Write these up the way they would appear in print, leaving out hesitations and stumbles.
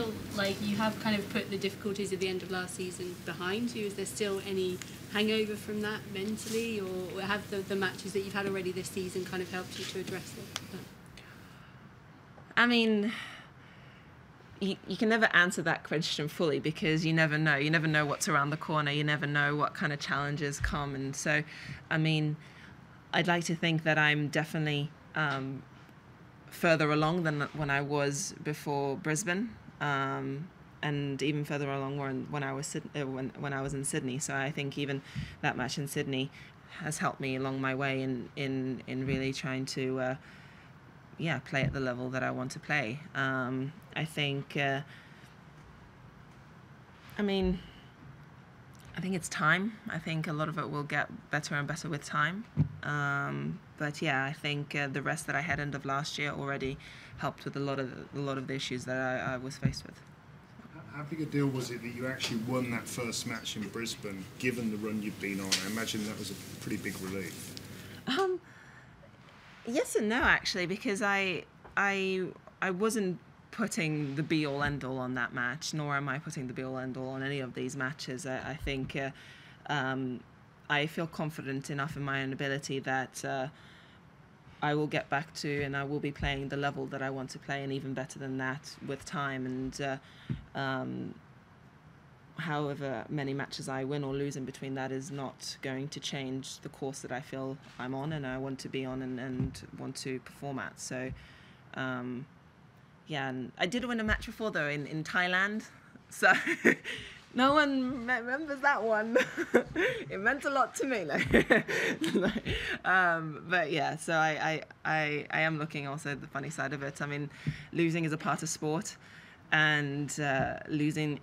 feel like you have kind of put the difficulties at the end of last season behind you? Is there still any hangover from that mentally, or have the matches that you've had already this season kind of helped you to address it? I mean, you can never answer that question fully because you never know. You never know what's around the corner. You never know what kind of challenges come. And so, I mean, I'd like to think that I'm definitely further along than when I was before Brisbane, and even further along when I was in Sydney. So I think even that match in Sydney has helped me along my way in really trying to play at the level that I want to play. I think it's time. I think a lot of it will get better and better with time. But yeah, I think the rest that I had end of last year already helped with a lot of the issues that I was faced with. How big a deal was it that you actually won that first match in Brisbane, given the run you've been on? I imagine that was a pretty big relief. Yes and no, actually, because I wasn't putting the be-all end-all on that match, nor am I putting the be-all end-all on any of these matches. I think I feel confident enough in my own ability that I will get back to, and I will be playing the level that I want to play, and even better than that with time. And however many matches I win or lose in between that is not going to change the course that I feel I'm on and I want to be on and want to perform at. So yeah, and I did win a match before though in Thailand, so no one remembers that one. It meant a lot to me. But yeah, so I am looking also at the funny side of it. I mean, losing is a part of sport, and losing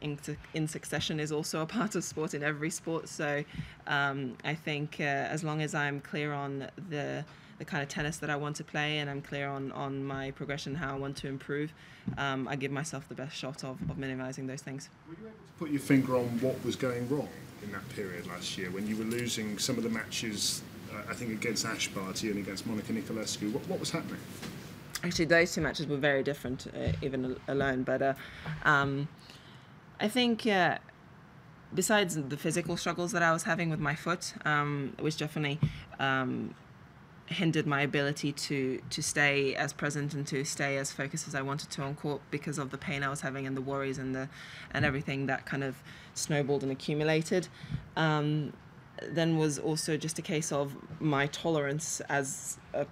in succession is also a part of sport in every sport. So I think as long as I'm clear on the kind of tennis that I want to play, and I'm clear on my progression, how I want to improve, I give myself the best shot of minimizing those things. Were you able to put your finger on what was going wrong in that period last year when you were losing some of the matches, I think against Ash Barty and against Monica Niculescu? What was happening? Actually, those two matches were very different, even alone. But I think besides the physical struggles that I was having with my foot, which definitely hindered my ability to stay as present and to stay as focused as I wanted to on court because of the pain I was having and the worries and everything that kind of snowballed and accumulated. Then was also just a case of my tolerance as a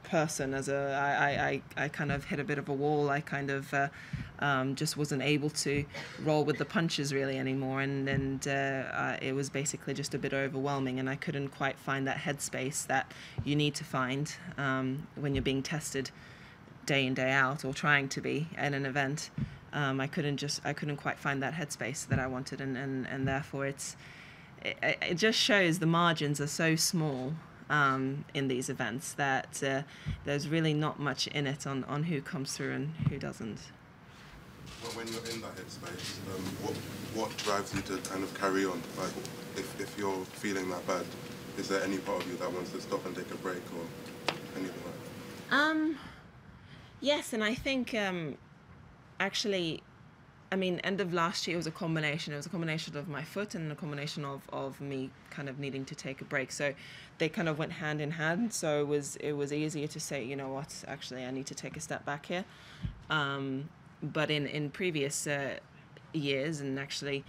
person. I kind of hit a bit of a wall. I kind of just wasn't able to roll with the punches really anymore, and it was basically just a bit overwhelming, and I couldn't quite find that headspace that you need to find when you're being tested day in, day out, or trying to be at an event. I couldn't quite find that headspace that I wanted, and therefore it just shows the margins are so small in these events that there's really not much in it on who comes through and who doesn't. Well, when you're in that headspace, what drives you to kind of carry on? Like, if you're feeling that bad, is there any part of you that wants to stop and take a break or anything like that? Yes, and I think actually, I mean, end of last year was a combination. It was a combination of my foot and a combination of me kind of needing to take a break. So they kind of went hand in hand. So it was easier to say, you know what, actually I need to take a step back here. But in previous years, and actually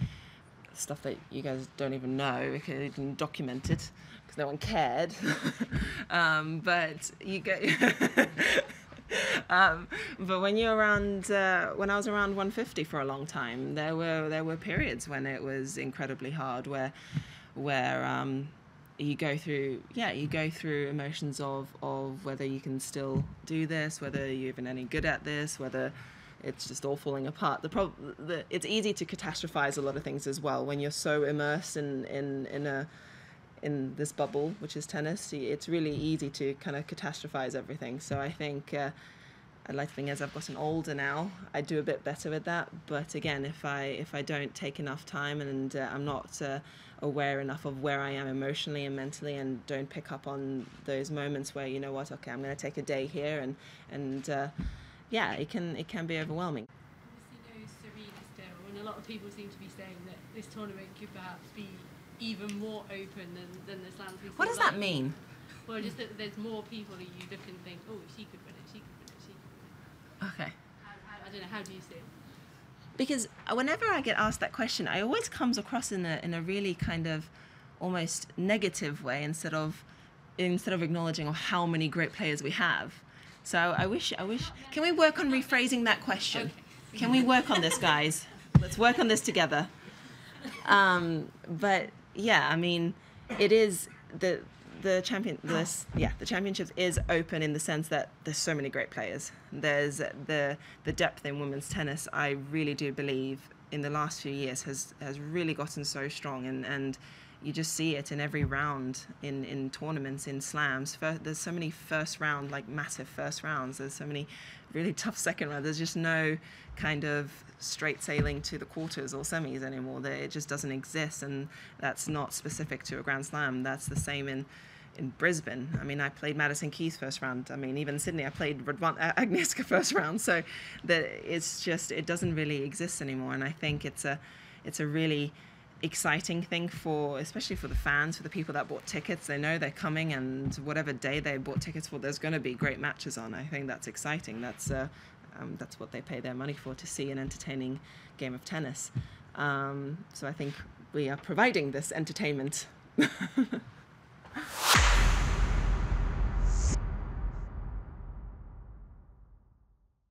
stuff that you guys don't even know because you didn't document it because no one cared. But you go. But when you're around, when I was around 150 for a long time, there were periods when it was incredibly hard, where you go through emotions of whether you can still do this, whether you're even any good at this, whether it's just all falling apart. It's easy to catastrophize a lot of things as well when you're so immersed in this bubble, which is tennis. It's really easy to kind of catastrophize everything. So I think I'd like to think as I've gotten older now, I do a bit better with that. But again, if I don't take enough time and I'm not aware enough of where I am emotionally and mentally, and don't pick up on those moments where, you know what, okay, I'm going to take a day here, and yeah, it can be overwhelming. Obviously, no Serena a lot of people seem to be saying that this tournament could perhaps be even more open than the slams we see. What does that mean? Well, just that there's more people that you look and think, oh, she could win it, she could win it, she could win it. Okay. I don't know, how do you see it? Because whenever I get asked that question, I always comes across in a really kind of almost negative way instead of acknowledging how many great players we have. So I wish. Can we work on rephrasing that question? Okay. Can we work on this, guys? Let's work on this together. But yeah, I mean, it is the championships is open in the sense that there's so many great players. There's the depth in women's tennis. I really do believe in the last few years has really gotten so strong, and you just see it in every round in tournaments, in slams. There's so many first round, like massive first rounds. There's so many really tough second rounds. There's just no kind of straight sailing to the quarters or semis anymore. It just doesn't exist, and that's not specific to a Grand Slam. That's the same in Brisbane. I mean, I played Madison Keys first round. I mean, even Sydney, I played Agnieszka first round. So it doesn't really exist anymore. And I think it's a really exciting thing especially for the fans, for the people that bought tickets. They know they're coming, and whatever day they bought tickets for, there's going to be great matches on. I think that's exciting. That's what they pay their money for, to see an entertaining game of tennis. So I think we are providing this entertainment.